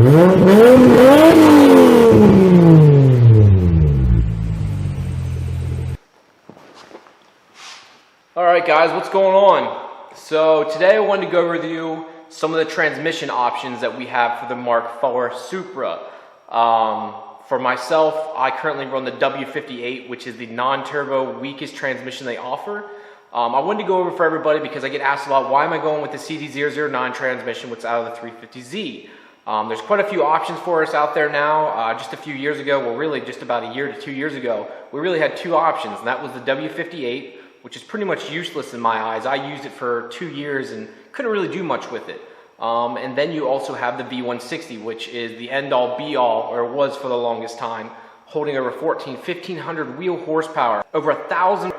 Alright guys, what's going on? So today I wanted to go over with you some of the transmission options that we have for the Mark IV Supra. For myself, I currently run the W58, which is the non-turbo weakest transmission they offer. I wanted to go over for everybody because I get asked a lot, why am I going with the CD009 transmission, what's out of the 350Z? There's quite a few options for us out there now. Just a few years ago, well really just about a year to 2 years ago, we really had two options, and that was the W58, which is pretty much useless in my eyes. I used it for 2 years and couldn't really do much with it. And then you also have the V160, which is the end-all be-all, or was for the longest time, holding over 1,500 wheel horsepower, over 1,000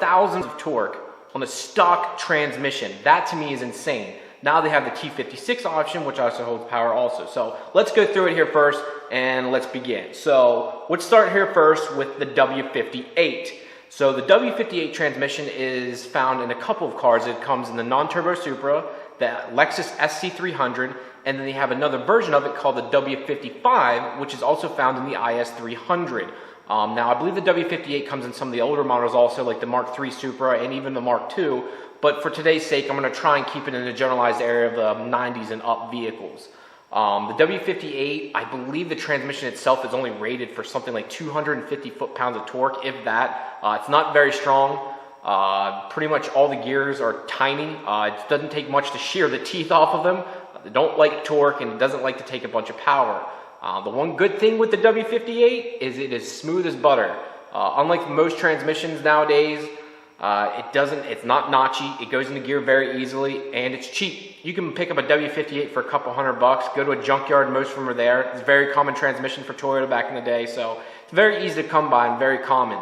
of torque on a stock transmission. That to me is insane. Now they have the T56 option, which also holds power also. So let's go through it here first and let's begin. So let's start here first with the W58. So the W58 transmission is found in a couple of cars. It comes in the non-turbo Supra, the Lexus SC300, and then they have another version of it called the W55, which is also found in the IS300. Now, I believe the W58 comes in some of the older models also, like the Mark III Supra and even the Mark II, but for today's sake, I'm going to try and keep it in the generalized area of the 90s and up vehicles. The W58, I believe the transmission itself is only rated for something like 250 foot-pounds of torque, if that. It's not very strong. Pretty much all the gears are tiny. It doesn't take much to shear the teeth off of them. They don't like torque and it doesn't like to take a bunch of power. The one good thing with the W58 is it is smooth as butter. Unlike most transmissions nowadays, it's not notchy, it goes into gear very easily, and it's cheap. You can pick up a W58 for a couple $100, go to a junkyard, most of them are there. It's a very common transmission for Toyota back in the day, so it's very easy to come by and very common.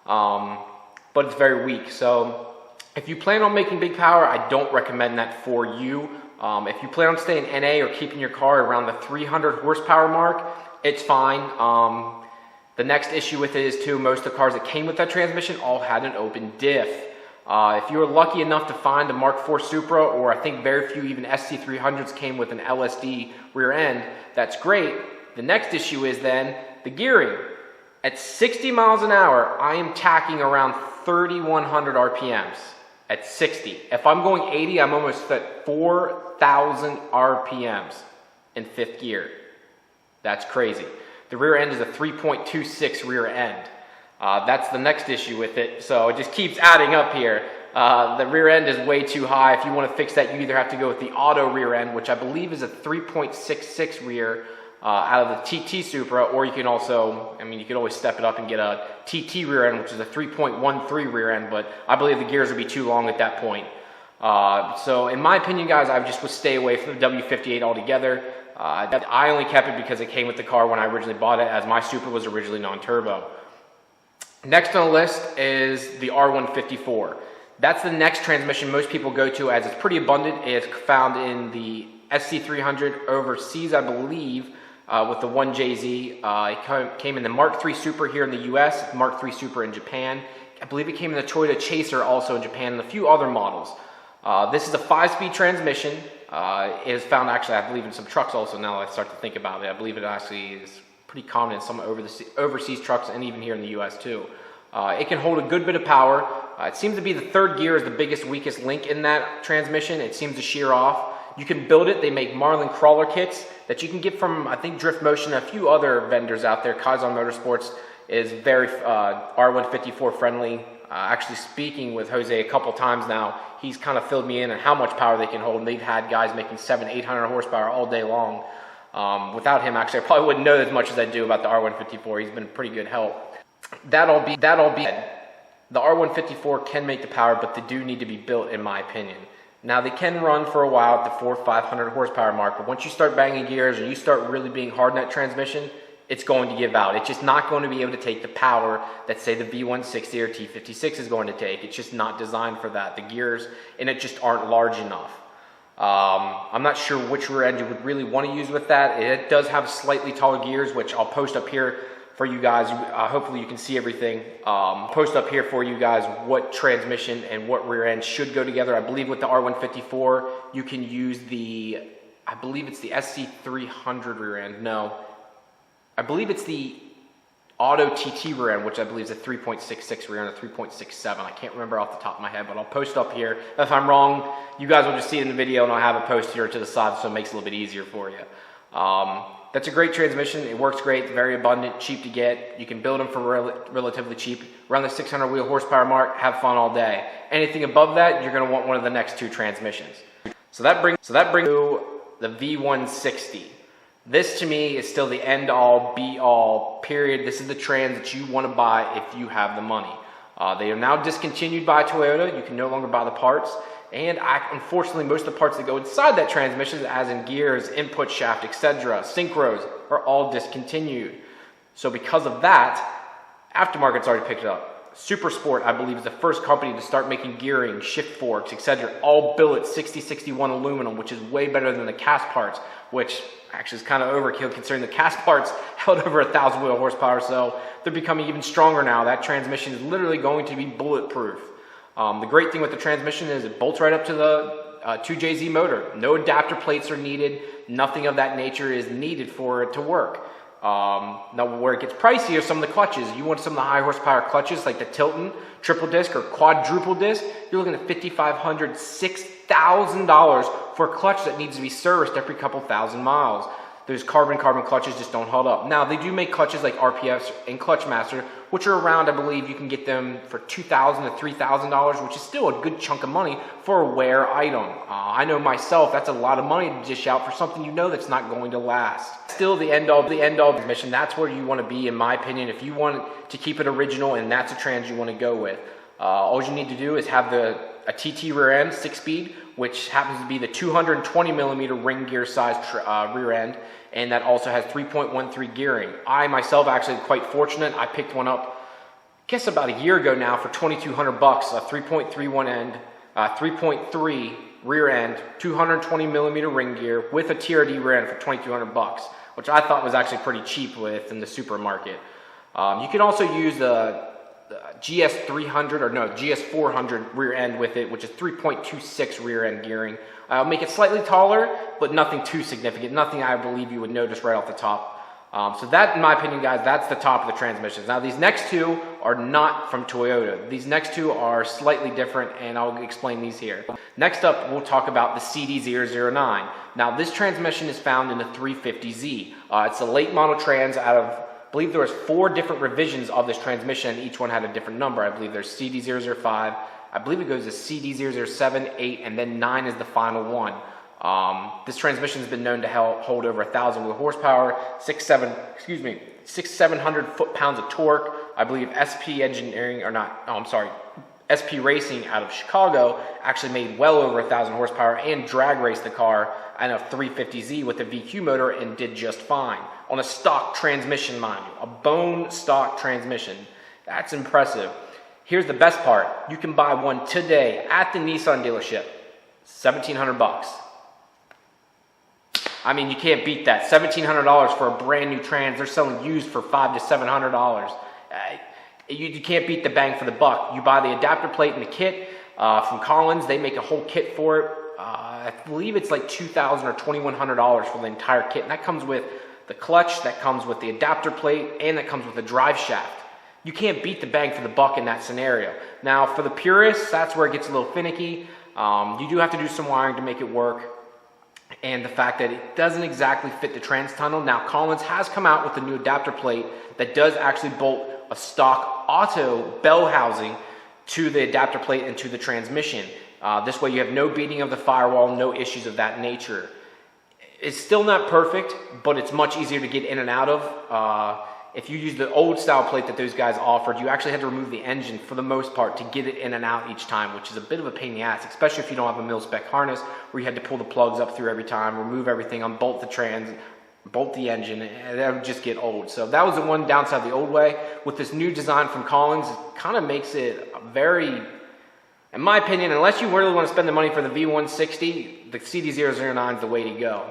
But it's very weak, so if you plan on making big power, I don't recommend that for you. If you plan on staying NA or keeping your car around the 300 horsepower mark, it's fine. The next issue with it is too, most of the cars that came with that transmission all had an open diff. If you were lucky enough to find a Mark IV Supra, or I think very few even SC300s came with an LSD rear end, that's great. The next issue is then the gearing. At 60 miles an hour, I am tacking around 3,100 RPMs at 60. If I'm going 80, I'm almost at 4,000 RPMs in fifth gear. That's crazy. The rear end is a 3.26 rear end. That's the next issue with it, so it just keeps adding up here. The rear end is way too high. If you want to fix that, you either have to go with the auto rear end, which I believe is a 3.66 rear out of the TT Supra, or you can also, you can always step it up and get a TT rear end, which is a 3.13 rear end, but I believe the gears would be too long at that point. So in my opinion, guys, I just would stay away from the W58 altogether. I only kept it because it came with the car when I originally bought it, as my Supra was originally non-turbo. Next on the list is the R154. That's the next transmission most people go to, as it's pretty abundant. It's found in the SC300 overseas, I believe, with the 1JZ. It came in the Mark III Supra here in the US, Mark III Supra in Japan. I believe it came in the Toyota Chaser also in Japan, and a few other models. This is a 5-speed transmission. It is found actually, I believe, in some trucks also, now that I start to think about it. I believe it actually is pretty common in some overseas trucks and even here in the US too. It can hold a good bit of power. It seems to be the third gear is the biggest, weakest link in that transmission. It seems to shear off. You can build it. They make Marlin crawler kits that you can get from, I think, Drift Motion and a few other vendors out there. Kaizen Motorsports is very R154 friendly. Actually speaking with Jose a couple times now, he's kind of filled me in on how much power they can hold, and they've had guys making 700-800 horsepower all day long. Without him, actually, I probably wouldn't know as much as I do about the R154. He's been pretty good help. That all be the R154 can make the power, but they do need to be built, in my opinion. Now, they can run for a while at the 400-500 horsepower mark, but once you start banging gears and you start really being hard in that transmission, it's going to give out. It's just not going to be able to take the power that, say, the V160 or T56 is going to take. It's just not designed for that. The gears in it just aren't large enough. I'm not sure which rear end you would really want to use with that. It does have slightly taller gears, which I'll post up here for you guys. Hopefully you can see everything. Post up here for you guys what transmission and what rear end should go together. I believe with the R154, you can use the I believe it's the SC300 rear end. No, I believe it's the Auto TT rear end, which I believe is a 3.66 rear end, a 3.67. I can't remember off the top of my head, but I'll post up here. If I'm wrong, you guys will just see it in the video, and I'll have a post here to the side so it makes it a little bit easier for you. That's a great transmission. It works great. It's very abundant, cheap to get. You can build them for relatively cheap. Around the 600 wheel horsepower mark, have fun all day. Anything above that, you're going to want one of the next two transmissions. So that brings to the V160. This to me is still the end all be all period. This is the trans that you want to buy if you have the money. They are now discontinued by Toyota. You can no longer buy the parts. And unfortunately, most of the parts that go inside that transmission, as in gears, input shaft, etc., synchros, are all discontinued. So because of that, aftermarket's already picked it up. Super Sport, I believe, is the first company to start making gearing, shift forks, etc., all billet 6061 aluminum, which is way better than the cast parts, which actually is kind of overkill considering the cast parts held over 1,000 wheel horsepower, so they're becoming even stronger now. That transmission is literally going to be bulletproof. The great thing with the transmission is it bolts right up to the 2JZ motor. No adapter plates are needed. Nothing of that nature is needed for it to work. Now where it gets pricey are some of the clutches. You want some of the high horsepower clutches like the Tilton triple disc or quadruple disc, you're looking at $5,500, $6,000 for a clutch that needs to be serviced every couple thousand miles. Those carbon clutches just don't hold up. Now they do make clutches like RPFs and Clutchmaster, which are around, I believe you can get them for $2,000 to $3,000, which is still a good chunk of money for a wear item. I know myself, that's a lot of money to dish out for something you know that's not going to last. Still the end all transmission. That's where you want to be, in my opinion, if you want to keep it original and that's a trans you want to go with. All you need to do is have a TT rear end, 6-speed, which happens to be the 220 millimeter ring gear size rear end, and that also has 3.13 gearing. I myself actually quite fortunate. I picked one up, I guess about a year ago now, for $2,200, a 3.31 end, 3.3 rear end, 220 millimeter ring gear with a TRD rear end for $2,200, which I thought was actually pretty cheap within the supermarket. You can also use the GS300 or no, GS400 rear end with it, which is 3.26 rear end gearing. I'll make it slightly taller, but nothing too significant, nothing I believe you would notice right off the top. So that, in my opinion, guys, that's the top of the transmissions. Now, these next two are not from Toyota. These next two are slightly different, and I'll explain these here. Next up, we'll talk about the CD009. Now, this transmission is found in the 350Z. It's a late model trans out of, I believe there was 4 different revisions of this transmission. Each one had a different number. I believe there's CD005. I believe it goes to CD007, 8, and then 9 is the final one. This transmission has been known to hold over 1,000 wheel horsepower, 6,700 foot-pounds of torque. I believe SP Engineering, or not, oh, I'm sorry, SP Racing out of Chicago actually made well over 1,000 horsepower and drag raced the car in a 350Z with a VQ motor and did just fine on a stock transmission, mind you, a bone stock transmission. That's impressive. Here's the best part. You can buy one today at the Nissan dealership, $1,700. I mean, you can't beat that. $1,700 for a brand new trans. They're selling used for $500 to $700. You can't beat the bang for the buck. You buy the adapter plate and the kit from Collins. They make a whole kit for it. I believe it's like $2,000 or $2,100 for the entire kit. And that comes with the clutch, that comes with the adapter plate, and that comes with the drive shaft. You can't beat the bang for the buck in that scenario. Now, for the purists, that's where it gets a little finicky. You do have to do some wiring to make it work. And the fact that it doesn't exactly fit the trans tunnel. Now, Collins has come out with a new adapter plate that does actually bolt a stock auto bell housing to the adapter plate and to the transmission. This way you have no beating of the firewall, no issues of that nature. It's still not perfect, but it's much easier to get in and out of. If you use the old style plate that those guys offered, you actually had to remove the engine for the most part to get it in and out each time, which is a bit of a pain in the ass, especially if you don't have a mil-spec harness where you had to pull the plugs up through every time, remove everything, unbolt the trans, bolt the engine, and that would just get old. So that was the one downside of the old way. With this new design from Collins, it kind of makes it very, in my opinion, unless you really want to spend the money for the V160, the CD009 is the way to go.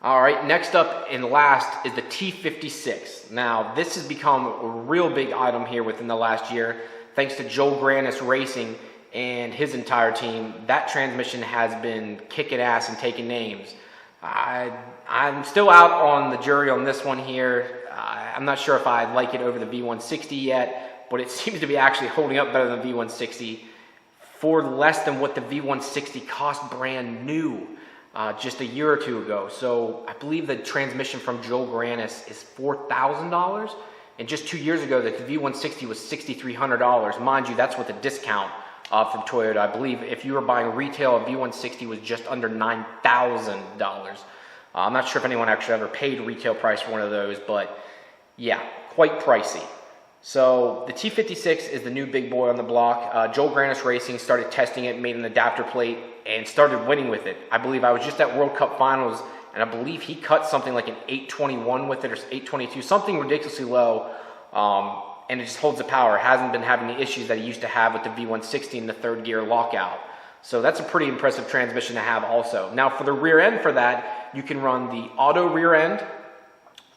All right, next up and last is the T56. Now, this has become a real big item here within the last year, thanks to Joel Granis Racing and his entire team, that transmission has been kicking ass and taking names. I'm still out on the jury on this one here. I'm not sure if I like it over the V160 yet, but it seems to be actually holding up better than the V160 for less than what the V160 cost brand new just a year or two ago. So I believe the transmission from Joel Granis is $4,000. And just 2 years ago, the V160 was $6,300. Mind you, that's with a discount from Toyota. I believe if you were buying retail, a V160 was just under $9,000. I'm not sure if anyone actually ever paid retail price for one of those, but yeah, quite pricey. So the T56 is the new big boy on the block. Joel Granis Racing started testing it, made an adapter plate, and started winning with it. I believe I was just at World Cup Finals, and I believe he cut something like an 821 with it, or 822, something ridiculously low, and it just holds the power. It hasn't been having the issues that he used to have with the V160 and the third gear lockout. So that's a pretty impressive transmission to have also. Now for the rear end for that, you can run the auto rear end,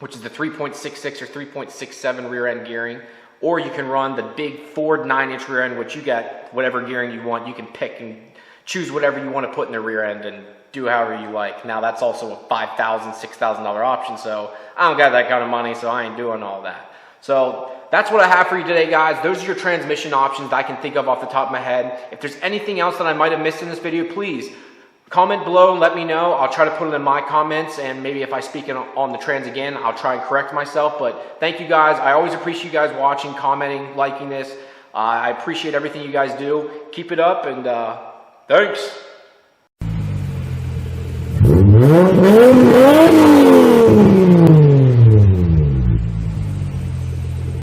which is the 3.66 or 3.67 rear end gearing, or you can run the big Ford 9-inch rear end, which you got whatever gearing you want. You can pick and choose whatever you want to put in the rear end and do however you like. Now that's also a $5,000, $6,000 option, so I don't got that kind of money, so I ain't doing all that. So that's what I have for you today, guys. Those are your transmission options that I can think of off the top of my head. If there's anything else that I might have missed in this video, please comment below and let me know. I'll try to put it in my comments, and maybe if I speak on the trans again, I'll try and correct myself. But thank you guys. I always appreciate you guys watching, commenting, liking this. I appreciate everything you guys do. Keep it up, and thanks.